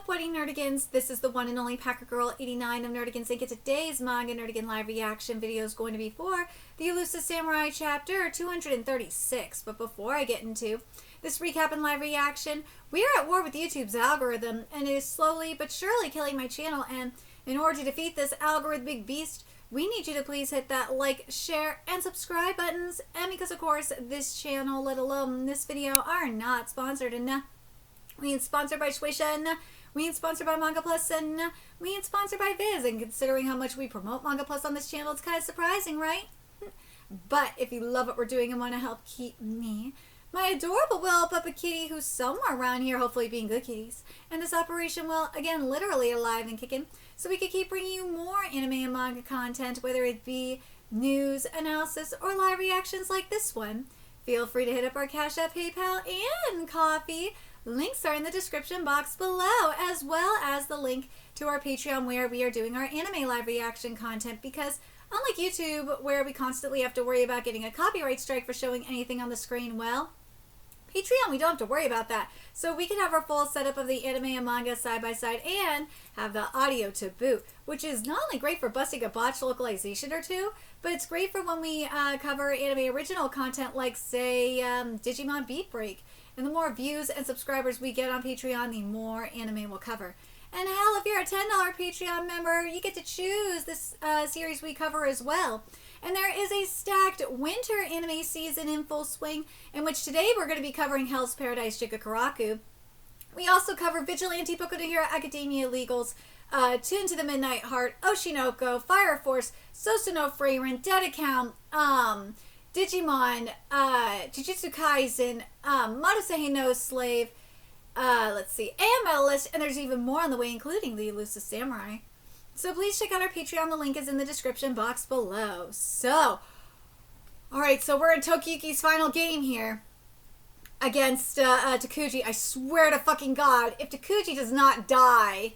up, Wedding Nerdigans? This is the one and only Packer Girl 89 of Nerdigans Inc. Today's Manga Nerdigan live reaction video is going to be for the Elusive Samurai chapter 236. But before I get into this recap and live reaction, we are at war with YouTube's algorithm, and it is slowly but surely killing my channel. And in order to defeat this algorithmic beast, we need you to please hit that like, share, and subscribe buttons. And because, of course, this channel, let alone this video, are not sponsored, and we ain't sponsored by Shueisha, we ain't sponsored by Manga Plus, and we ain't sponsored by Viz. And considering how much we promote Manga Plus on this channel, it's kind of surprising, right? But if you love what we're doing and want to help keep me, my adorable Will Puppet Kitty, who's somewhere around here, hopefully being good kitties, and this operation, well, again, literally alive and kicking, so we can keep bringing you more anime and manga content, whether it be news, analysis, or live reactions like this one. Feel free to hit up our Cash App, PayPal, and Coffee. Links are in the description box below, as well as the link to our Patreon where we are doing our anime live reaction content, because unlike YouTube, where we constantly have to worry about getting a copyright strike for showing anything on the screen, well, Patreon, we don't have to worry about that. So we can have our full setup of the anime and manga side by side and have the audio to boot, which is not only great for busting a botched localization or two, but it's great for when we cover anime original content like, say, Digimon Beat Break. And the more views and subscribers we get on Patreon, the more anime we'll cover. And hell, if you're a $10 Patreon member, you get to choose this series we cover as well. And there is a stacked winter anime season in full swing, in which today we're going to be covering Hell's Paradise Jigakuraku. We also cover Vigilante Boku no Hero Academia Legals, Tune to the Midnight Heart, Oshinoko, Fire Force, Sosuno Frieren, Dead Account, Digimon, Jujutsu Kaisen, Marusehi no Slave, let's see, AML list, and there's even more on the way, including the Elusive Samurai. So please check out our Patreon. The link is in the description box below. So, alright, so we're in TOKIYUKI's final game here against Takuji. I swear to fucking God, if Takuji does not die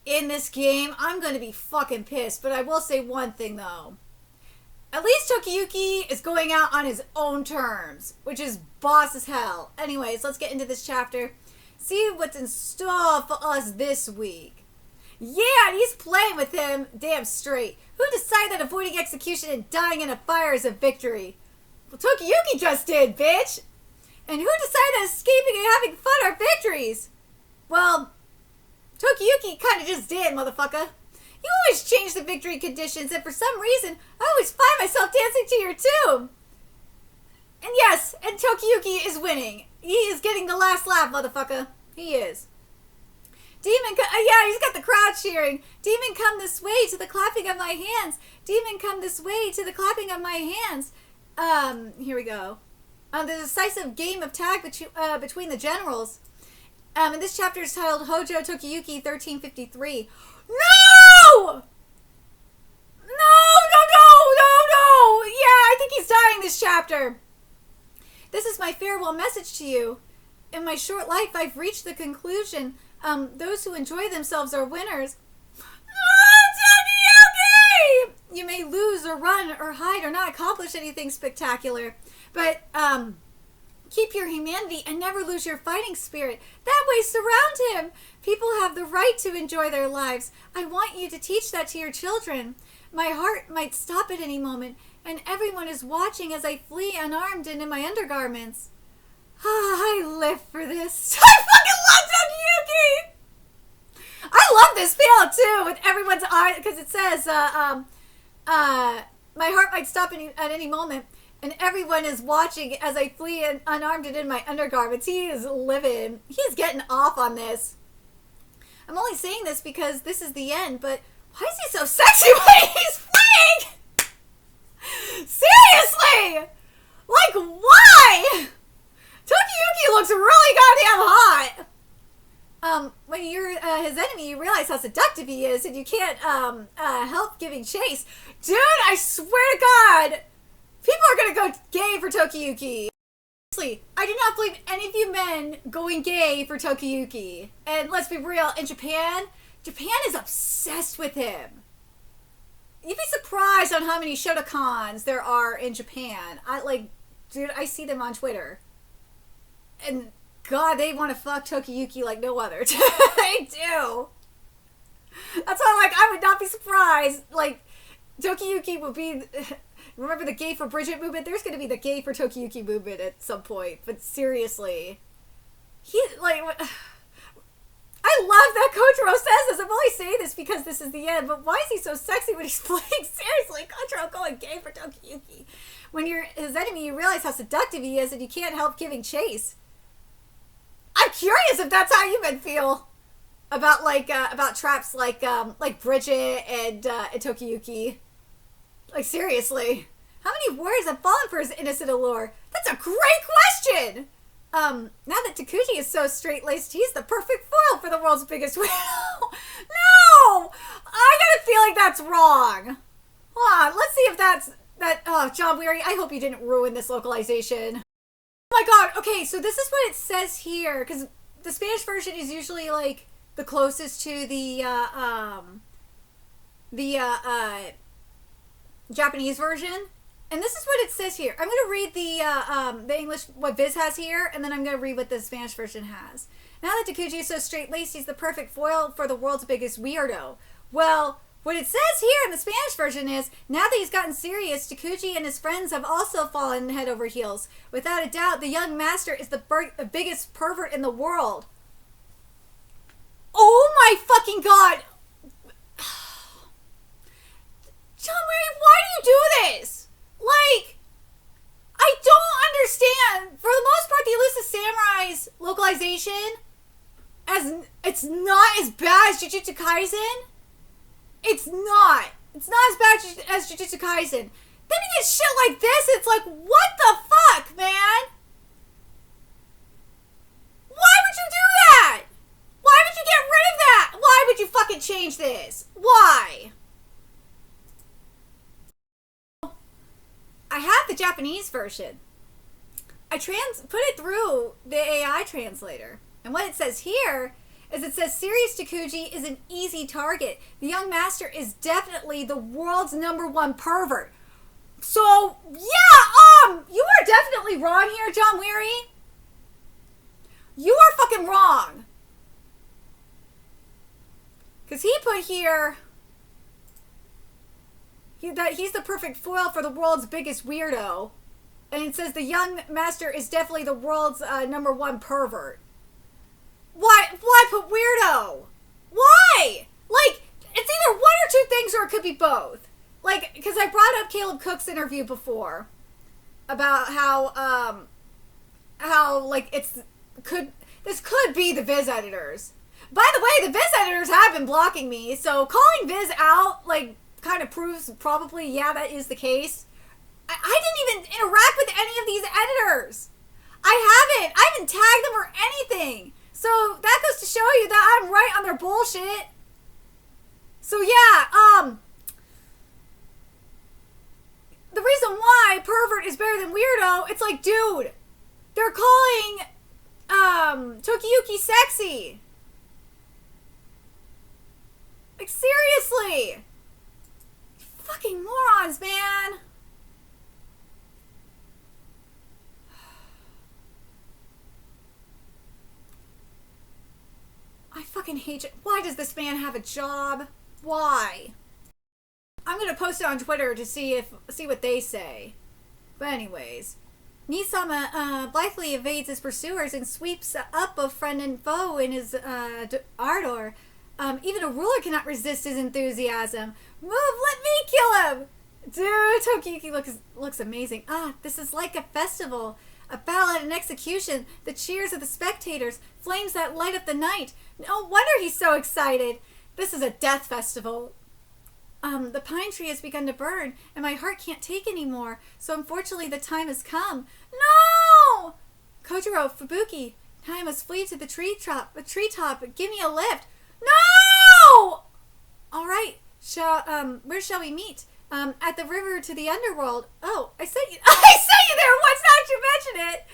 in this game, I'm going to be fucking pissed. But I will say one thing, though. At least TOKIYUKI is going out on his own terms, which is boss as hell. Anyways, let's get into this chapter. See what's in store for us this week. Yeah, he's playing with him damn straight. Who decided that avoiding execution and dying in a fire is a victory? Well, TOKIYUKI just did, bitch. And who decided that escaping and having fun are victories? Well, TOKIYUKI kind of just did, motherfucker. You always change the victory conditions, and for some reason, I always find myself dancing to your tune. And yes, and TOKIYUKI is winning. He is getting the last laugh, motherfucker. He is. Demon, yeah, he's got the crowd cheering. Demon, come this way to the clapping of my hands. Demon, come this way to the clapping of my hands. Here we go. The decisive game of tag between the generals. And this chapter is titled Hojo TOKIYUKI 1353. No! No! Yeah, I think he's dying this chapter. This is my farewell message to you. In my short life, I've reached the conclusion. Those who enjoy themselves are winners. Oh, TOKIYUKI! You may lose or run or hide or not accomplish anything spectacular, but keep your humanity and never lose your fighting spirit. That way, surround him. People have the right to enjoy their lives. I want you to teach that to your children. My heart might stop at any moment, and everyone is watching as I flee unarmed and in my undergarments. I live for this. I fucking love TOKIYUKI! I love this panel too, with everyone's eyes, because it says, my heart might stop at any moment, and everyone is watching as I flee unarmed and in my undergarments. He is living. He is getting off on this. I'm only saying this because this is the end, but why is he so sexy when he's fleeing? Seriously! Like, why? TOKIYUKI looks really goddamn hot. When you're his enemy, you realize how seductive he is, and you can't help giving chase. Dude, I swear to God, people are gonna go gay for TOKIYUKI. Seriously, I do not believe any of you men going gay for TOKIYUKI. And let's be real, in Japan is obsessed with him. You'd be surprised on how many shotacons there are in Japan. Dude, I see them on Twitter. And God, they want to fuck Tokiyuki like no other. They do. That's why I'm like, I would not be surprised. Like, Tokiyuki would be... Remember the gay for Bridget movement? There's going to be the gay for Tokiyuki movement at some point. But seriously. He, like... I love that Kotaro says this. I'm only saying this because this is the end. But why is he so sexy when he's playing? Seriously, Kotaro going gay for Tokiyuki. When you're his enemy, you realize how seductive he is and you can't help giving chase. I'm curious if that's how you men feel about about traps like Bridget and Tokiyuki. Like, seriously, how many warriors have fallen for his innocent allure? That's a great question. Now that Takuji is so straight-laced, he's the perfect foil for the world's biggest widow. No, I got a feeling that's wrong. Hold on, let's see if that's that. Oh, John Weary, I hope you didn't ruin this localization. Oh my God. Okay, so this is what it says here, because the Spanish version is usually like the closest to the Japanese version, and this is what it says here. I'm going to read the English, what Viz has here, and then I'm going to read what the Spanish version has. Now that Takuji is so straight-laced, he's the perfect foil for the world's biggest weirdo. Well, what it says here in the Spanish version is, now that he's gotten serious, Takuji and his friends have also fallen head over heels. Without a doubt, the young master is the biggest pervert in the world. Oh my fucking God! John Murray, why do you do this? Like, I don't understand. For the most part, the Elusive Samurai's localization, it's not as bad as Jujutsu Kaisen. It's not. It's not as bad as Jujutsu Kaisen. Then you get shit like this, it's like, what the fuck, man? Why would you do that? Why would you get rid of that? Why would you fucking change this? Why? I have the Japanese version. I put it through the AI translator. And what it says here is it says, Serious Takuji is an easy target. The young master is definitely the world's #1 pervert. So, yeah, you are definitely wrong here, John Weary. You are fucking wrong. Because he put here that he's the perfect foil for the world's biggest weirdo. And it says the young master is definitely the world's #1 pervert. Why put weirdo? Why? Like, it's either one or two things or it could be both. Like, because I brought up Caleb Cook's interview before about how like this could be the Viz editors. By the way, the Viz editors have been blocking me, so calling Viz out, like, kind of proves probably, yeah, that is the case. I didn't even interact with any of these editors. I haven't tagged them or anything. So that goes to show you that I'm right on their bullshit. So yeah, the reason why pervert is better than weirdo, it's like, dude, they're calling Tokiyuki sexy. Like, seriously. Fucking morons, man. I fucking hate it. Why does this man have a job? Why? I'm gonna post it on Twitter to see what they say. But anyways, Nisama blithely evades his pursuers and sweeps up both friend and foe in his ardor. Even a ruler cannot resist his enthusiasm. Move, let me kill him! Dude, Tokiyuki looks amazing. This is like a festival. A battle at an execution. The cheers of the spectators. Flames that light up the night. No wonder he's so excited. This is a death festival. The pine tree has begun to burn, and my heart can't take anymore. So unfortunately, the time has come. No! Kojiro, Fubuki, now I must flee to the treetop. Give me a lift. No! All right. Where shall we meet? At the river to the underworld. Oh, I sent you there once, now that you mention it.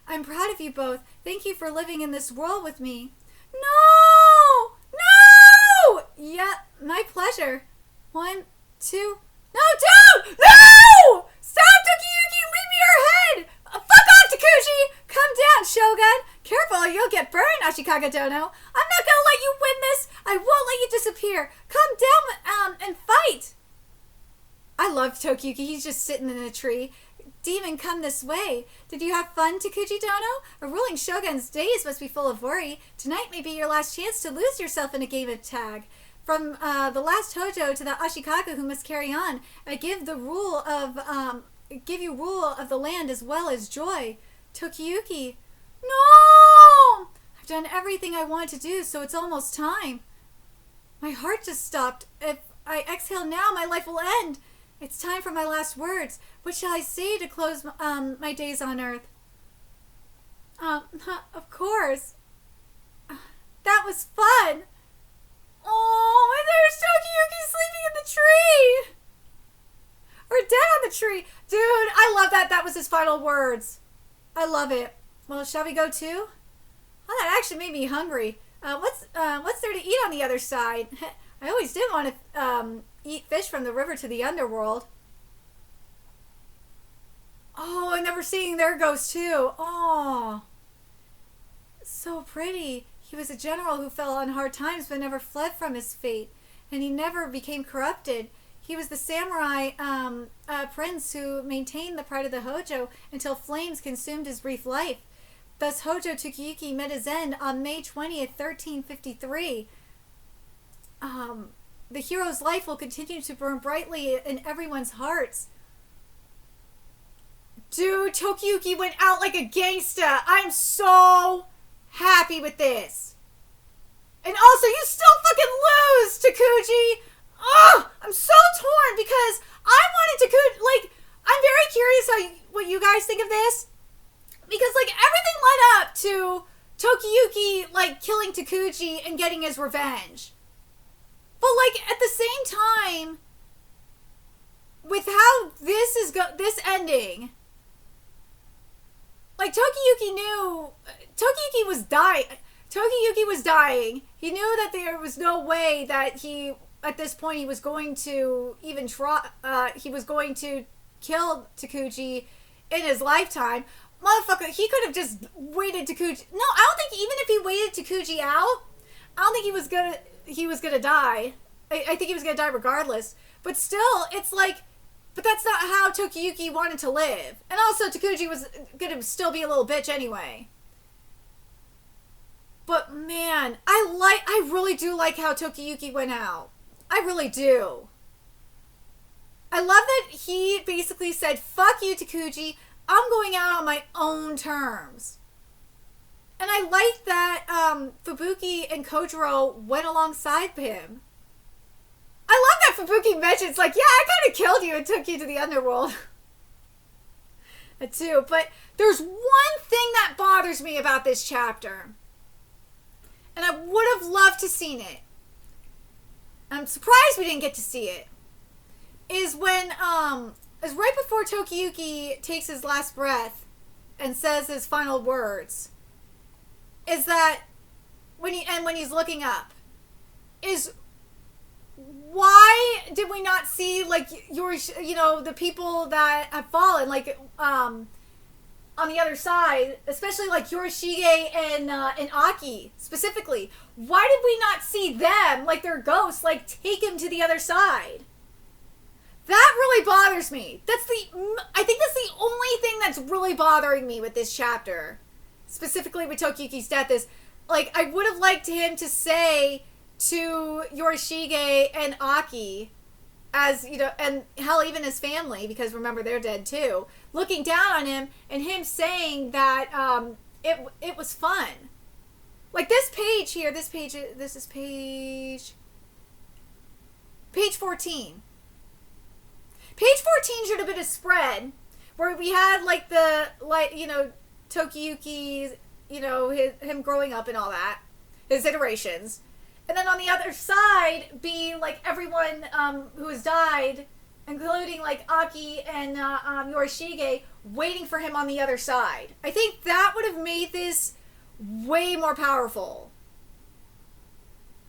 I'm proud of you both. Thank you for living in this world with me. No! No! Yeah, my pleasure. 1, 2. No, don't! No! Stop, Tokiyuki! Leave me your head! Fuck off, Takushi! Come down, Shogun! Careful, Kagadono. I'm not gonna let you win this. I won't let you disappear. Come down and fight. I love Tokiyuki. He's just sitting in a tree. Demon, come this way. Did you have fun, Takuji Dono? A ruling shogun's days must be full of worry. Tonight may be your last chance to lose yourself in a game of tag. From the last Hojo to the Ashikaga who must carry on, I give you rule of the land as well as joy. Tokiyuki. No! I've done everything I want to do, so it's almost time. My heart just stopped. If I exhale now, my life will end. It's time for my last words. What shall I say to close my days on earth? Of course. That was fun. Oh, and there's Tokiyuki sleeping in the tree. Or dead on the tree. Dude, I love that. That was his final words. I love it. Well, shall we go too? Oh, that actually made me hungry. What's there to eat on the other side? I always did want to eat fish from the river to the underworld. Oh, and then we're seeing their ghost too. Oh, so pretty. He was a general who fell on hard times but never fled from his fate, and he never became corrupted. He was the samurai prince who maintained the pride of the Hojo until flames consumed his brief life. Thus, Hojo Tokiyuki met his end on May 20th, 1353. The hero's life will continue to burn brightly in everyone's hearts. Dude, Tokiyuki went out like a gangsta. I'm so happy with this. And also, you still fucking lose, Takuji. Oh, I'm so torn because I wanted Takuji. Like, I'm very curious what you guys think of this. Because, like, everything led up to Tokiyuki, like, killing Takuji and getting his revenge. But, like, at the same time, with how this is this ending, like, Tokiyuki knew Tokiyuki was dying. Tokiyuki was dying. He knew that there was no way that he, at this point, he was going to even try. He was going to kill Takuji in his lifetime. Motherfucker, he could have just waited Takuji. No, I don't think even if he waited Takuji out, I don't think he was gonna die. I think he was gonna die regardless. But still, it's like, but that's not how Tokiyuki wanted to live. And also, Takuji was gonna still be a little bitch anyway. But man, I really do like how Tokiyuki went out. I really do. I love that he basically said, fuck you, Takuji. I'm going out on my own terms. And I like that Fubuki and Kojiro went alongside him. I love that Fubuki mentions, like, yeah, I kind of killed you and took you to the underworld. Too. But there's one thing that bothers me about this chapter. And I would have loved to seen it. I'm surprised we didn't get to see it. Is when, is right before Tokiyuki takes his last breath and says his final words. Is that when he's looking up, is why did we not see, like, the people that have fallen, like, on the other side, especially like Yorishige and Aki specifically? Why did we not see them, like their ghosts, like take him to the other side? That really bothers me. I think that's the only thing that's really bothering me with this chapter, specifically with Tokiyuki's death, is, like, I would have liked him to say to Yorishige and Aki, as, you know, and hell, even his family, because remember, they're dead too, looking down on him and him saying that it was fun. Like this page here, this is page 14. Page 14 should have been a spread where we had, like, Tokiyuki's, him growing up and all that, his iterations. And then on the other side be, like, everyone who has died, including, like, Aki and Yorishige, waiting for him on the other side. I think that would have made this way more powerful.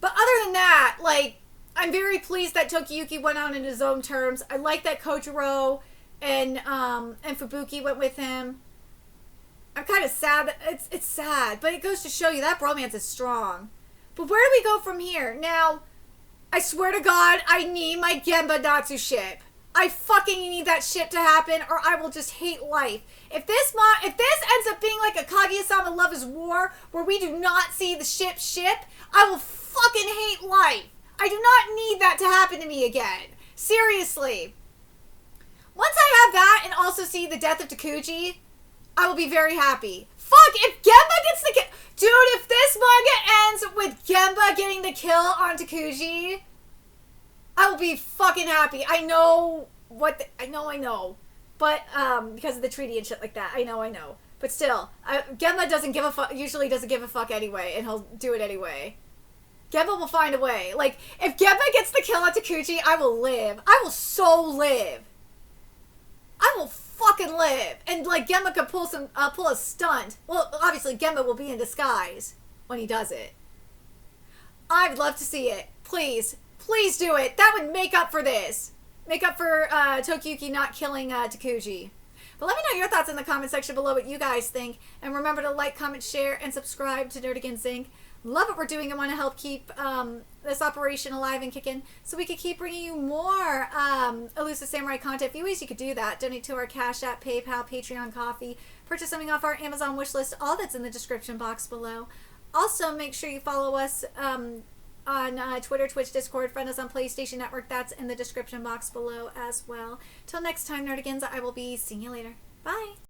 But other than that, like, I'm very pleased that Tokiyuki went out in his own terms. I like that Kojiro and Fubuki went with him. I'm kind of sad that it's sad, but it goes to show you that bromance is strong. But where do we go from here? Now, I swear to God, I need my Gemba Natsu ship. I fucking need that ship to happen, or I will just hate life. If this ends up being like a Kaguya-sama Love is War, where we do not see the ship, I will fucking hate life. I do not need that to happen to me again. Seriously. Once I have that and also see the death of Takuji, I will be very happy. Fuck, if Gemba gets the kill... Dude, if this manga ends with Gemba getting the kill on Takuji, I will be fucking happy. I know. But, because of the treaty and shit like that. I know. But still, Gemba usually doesn't give a fuck anyway, and he'll do it anyway. Gemba will find a way. Like, if Gemba gets the kill on Takuji, I will live. I will so live. I will fucking live. And, like, Gemba could pull a stunt. Well, obviously, Gemba will be in disguise when he does it. I would love to see it. Please. Please do it. That would make up for this. Make up for TOKIYUKI not killing Takuji. But let me know your thoughts in the comment section below what you guys think. And remember to like, comment, share, and subscribe to Nerd Against Ink. Love what we're doing and want to help keep this operation alive and kicking so we can keep bringing you more Elusive Samurai content. A few ways you could do that. Donate to our Cash App, PayPal, Patreon, Coffee. Purchase something off our Amazon wishlist. All that's in the description box below. Also, make sure you follow us on Twitter, Twitch, Discord. Friend us on PlayStation Network. That's in the description box below as well. Till next time, Nerdigans, I will be seeing you later. Bye!